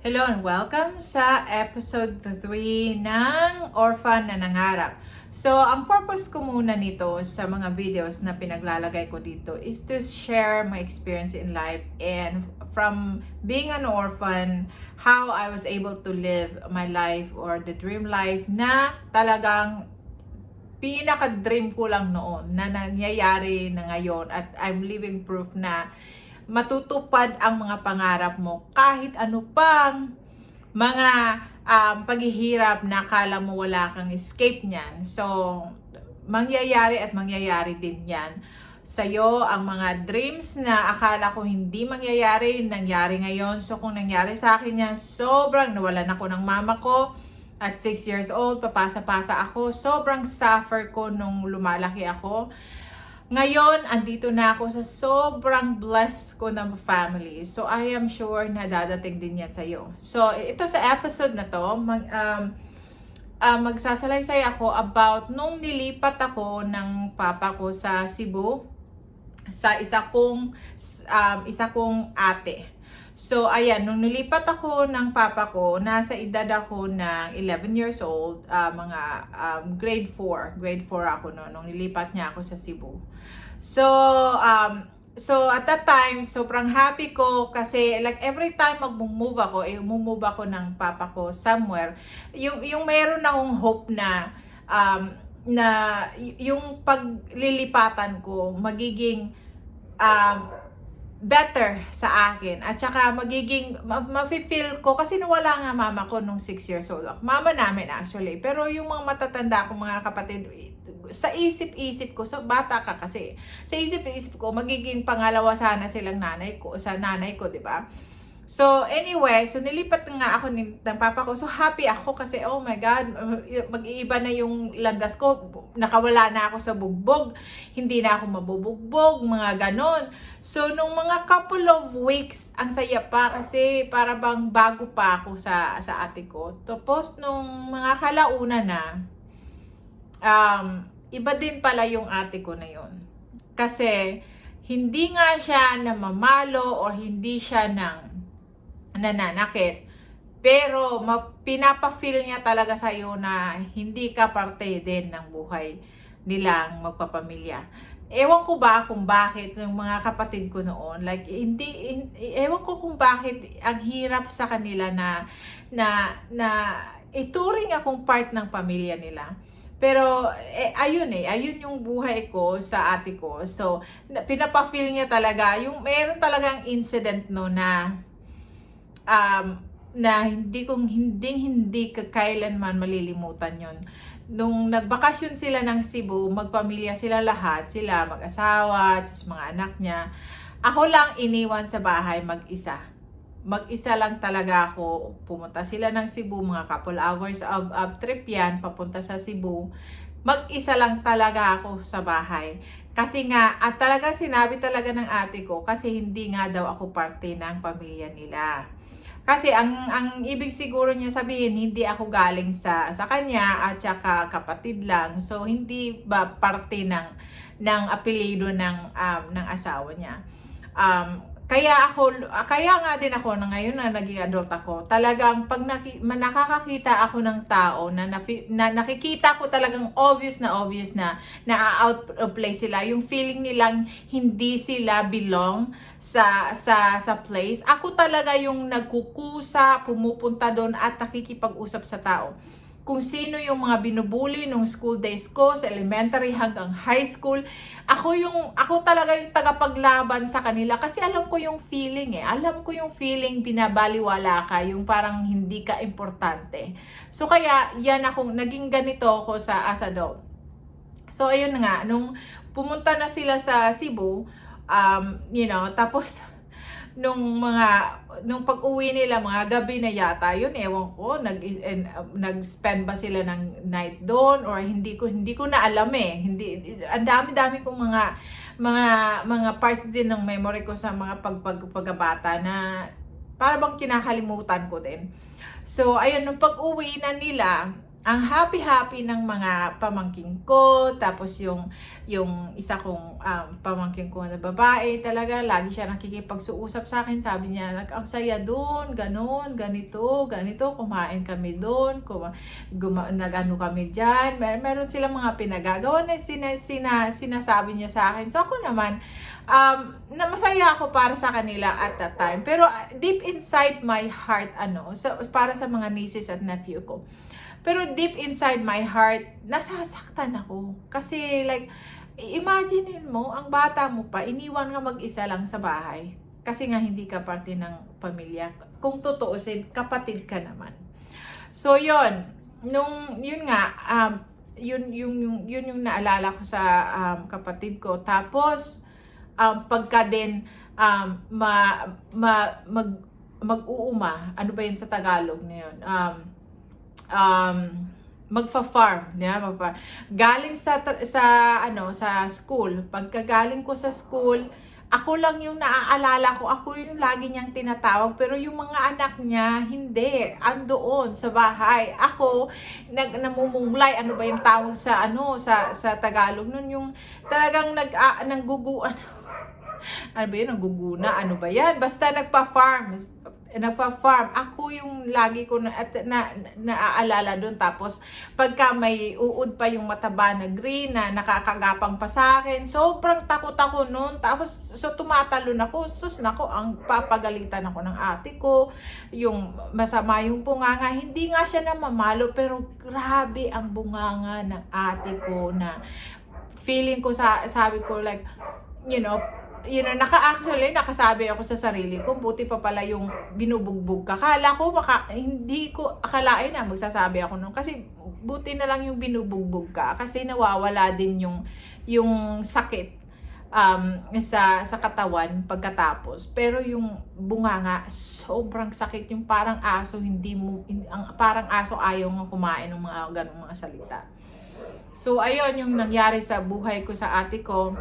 Hello and welcome sa episode 3 ng Orphan na Nangarap. So, ang purpose ko muna nito sa mga videos na pinaglalagay ko dito is to share my experience in life and from being an orphan, how I was able to live my life or the dream life na talagang pinaka-dream ko lang noon na nangyayari na ngayon at I'm living proof na matutupad ang mga pangarap mo kahit ano pang mga paghihirap na akala mo wala kang escape niyan. So, mangyayari at mangyayari din yan. Sa'yo, ang mga dreams na akala ko hindi mangyayari, nangyari ngayon. So, kung nangyari sa akin yan, sobrang nawalan ako ng mama ko. At 6 years old, papasa-pasa ako. Sobrang suffer ko nung lumalaki ako. Ngayon, andito na ako sa sobrang blessed ko na family. So, I am sure na dadating din yan sa'yo. So, ito sa episode na to, magsasalaysay ako about nung nilipat ako ng papa ko sa Cebu sa isa kong ate. So, ayan, nung nilipat ako ng papa ko, nasa edad ako ng 11 years old, grade 4 ako nung nilipat niya ako sa Cebu. So at that time, sobrang happy ko kasi like every time mag-move ako, move ako ng papa ko somewhere, yung mayroon akong hope na yung paglilipatan ko magiging better sa akin at saka magiging ma-feel ko kasi nawala nga mama ko nung 6 years old ako. Mama namin actually, pero yung mga matatanda ko mga kapatid, sa isip-isip ko, so bata ka kasi, sa isip-isip ko magiging pangalawa sana silang nanay ko, sa nanay ko, di ba? So anyway, so nilipat nga ako ng papa ko. So happy ako kasi oh my God, mag-iiba na yung landas ko. Nakawala na ako sa bugbog. Hindi na ako mabubugbog, mga ganon. So nung mga couple of weeks, ang saya pa kasi para bang bago pa ako sa ate ko. Tapos nung mga kalauna na, iba din pala yung ate ko na yun. Kasi hindi nga siya namamalo or hindi siya nananakit. Pero pinapa-feel niya talaga sa iyo na hindi ka parte din ng buhay nilang magpapamilya. Ewan ko ba kung bakit yung mga kapatid ko noon, like ewan ko kung bakit ang hirap sa kanila na ituring akong part ng pamilya nila. Pero ayun yung buhay ko sa ate ko. So pinapa-feel niya talaga yung meron talagang incident no na hindi kailanman malilimutan yon. Nung nagbakasyon sila ng Cebu, magpamilya sila lahat, sila mag-asawa, at mga anak niya. Ako lang iniwan sa bahay mag-isa. Mag-isa lang talaga ako. Pumunta sila ng Cebu, mga couple hours of trip yan, papunta sa Cebu. Mag-isa lang talaga ako sa bahay. Kasi nga, at talagang sinabi talaga ng ate ko, kasi hindi nga daw ako parte ng pamilya nila. Kasi ang ibig siguro niya sabihin, hindi ako galing sa kanya at saka kapatid lang. So hindi ba parte ng apelyido ng asawa niya. Kaya nga din ako na ngayon na naging adult ako, talagang pag nakakakita ako ng tao na nakikita ko talagang obvious na out of place sila, yung feeling nilang hindi sila belong sa place. Ako talaga yung nagkukusa, pumupunta doon at nakikipag-usap sa tao. Kung sino yung mga binubuli nung school days ko sa elementary hanggang high school, ako talaga yung tagapaglaban sa kanila kasi alam ko yung feeling Alam ko yung feeling binabaliwala ka, yung parang hindi ka importante. So kaya yan naging ganito ako as adult. So ayun nga, nung pumunta na sila sa Cebu, tapos nung pag-uwi nila, mga gabi na yata yun, ewan ko, nag-spend ba sila ng night doon or hindi ko na alam ang dami-dami kong mga parts din ng memory ko sa mga pagkabata na para bang kinakalimutan ko din. So ayun, nung pag-uwi na nila, ang happy-happy ng mga pamangkin ko. Tapos yung isa kong pamangkin ko na babae, talaga lagi siya nakikipagsuusap sa akin. Sabi niya, ang saya doon, ganon, ganito, kumain kami doon, nag-ano kami dyan. Meron silang mga pinagagawa na sinasabi niya sa akin. So ako naman, na masaya ako para sa kanila at that time. Pero deep inside my heart, so, para sa mga nieces at nephew ko, pero deep inside my heart, nasasaktan ako. Kasi like, imaginein mo, ang bata mo pa, iniwan nga mag-isa lang sa bahay. Kasi nga hindi ka parte ng pamilya. Kung tutuusin, kapatid ka naman. So yun, yun nga, yun yung naalala ko sa kapatid ko. Tapos, pagka din, mag-uuma, ano ba yun sa Tagalog na yun? Magfa-farm, magfa-farm. Galing sa school. Pagkagaling ko sa school, ako lang yung naaalala ko, ako yung lagi niyang tinatawag, pero yung mga anak niya hindi, andoon sa bahay. Ako namumulay, ano ba yung tawag sa sa Tagalog nun, yung talagang nangguguan. Ano ba yun? Naguguna? Ano ba yan? Basta nagpa-farm. Ako yung lagi ko naaalala doon. Tapos, pagka may uod pa yung mataba na green na nakakagapang pa sa akin, sobrang takot ako noon. Tapos, so tumatalon ako. Sus, nako, ang papagalitan ako ng ate ko. Yung masama yung bunganga. Hindi nga siya namamalo, pero grabe ang bunganga ng ate ko na feeling ko, sabi ko like, nakasabi ako sa sarili ko, buti pa pala yung binubugbog ka. Kala ko, hindi ko akalain na magsasabi ako nun. Kasi buti na lang yung binubugbog ka. Kasi nawawala din yung sakit sa katawan pagkatapos. Pero yung bunganga, sobrang sakit. Yung parang aso, parang aso ayaw nga kumain ng mga ganong mga salita. So, ayun yung nangyari sa buhay ko sa ate ko.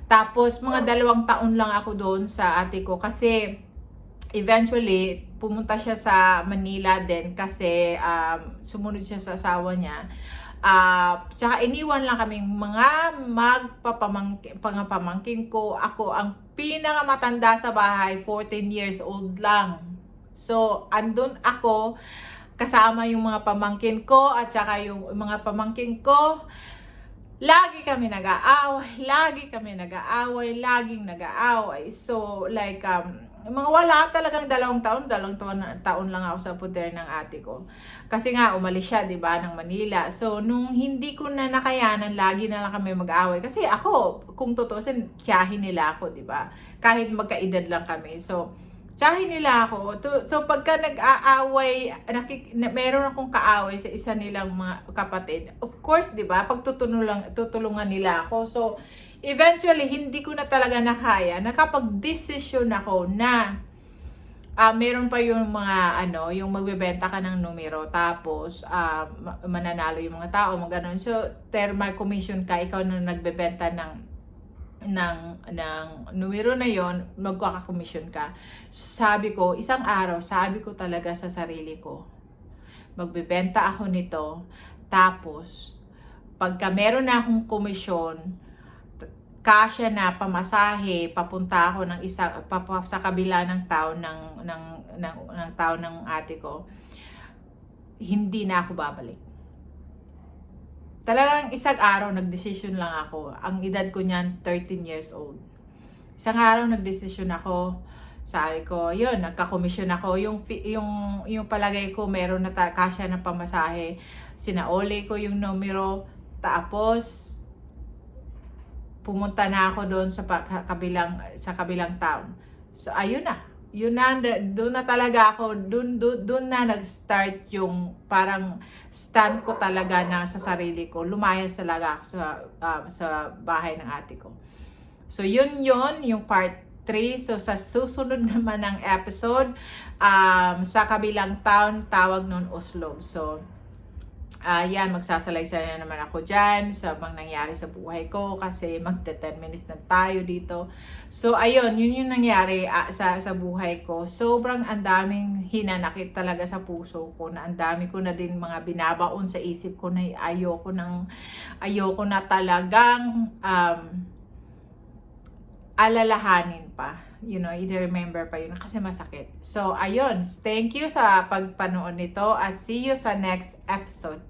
Tapos, mga 2 taon lang ako doon sa ate ko kasi eventually, pumunta siya sa Manila din kasi sumunod siya sa asawa niya. Tsaka iniwan lang kaming mga pamangkin ko. Ako ang pinakamatanda sa bahay, 14 years old lang. So, andun ako kasama yung mga pamangkin ko at saka yung mga pamangkin ko. Laging nag-aaway. So, like, mga wala talagang 2 taon lang ako sa puder ng ate ko. Kasi nga, umalis siya, diba, ng Manila. So, nung hindi ko na nakayanan, lagi na lang kami mag-aaway. Kasi ako, kung tutusin, tiyahin nila ako, diba? Kahit magkaedad lang kami. So, tiyahin nila ako. So, pagka nag-aaway, meron akong kaaway sa isa nilang mga kapatid. Of course, di ba? Tutulungan nila ako. So, eventually, hindi ko na talaga nakaya. Nakapag-desisyon ako na meron pa yung mga, yung magbebenta ka ng numero. Tapos, mananalo yung mga tao, maganon. So, thermal commission ka. Ikaw na nagbebenta ng numero na yon, magkaka-commission ka. Sabi ko, isang araw, sabi ko talaga sa sarili ko, magbebenta ako nito, tapos pagka meron na akong komisyon, kasya na pamasahe, papunta ako ng sa kabila ng tao ng tao ng ate ko, hindi na ako babalik. Talagang isang araw, nagdesisyon lang ako. Ang edad ko niyan, 13 years old. Isang araw, nagdesisyon ako. Sabi ko, yun, nagka-commission ako. Yung palagay ko, meron na kasya na pamasahe. Sinauli ko yung numero. Tapos, pumunta na ako doon sa kabilang town. So, ayun na. Doon na talaga ako, doon na nag-start yung parang stand ko talaga na sa sarili ko. Lumayas talaga ako sa bahay ng ate ko. So, yun yung part 3. So, sa susunod naman ng episode, sa kabilang town, tawag nun Oslo. So, yan, magsasalaysay na naman ako dyan sa mga nangyari sa buhay ko kasi magte 10 minutes na tayo dito. So, ayun, yun yung nangyari sa buhay ko. Sobrang ang daming hinanakit talaga sa puso ko na ang dami ko na din mga binabaon sa isip ko na ayoko na talagang alalahanin pa. I-remember pa yun kasi masakit. So, ayun. Thank you sa pagpanood nito at see you sa next episode.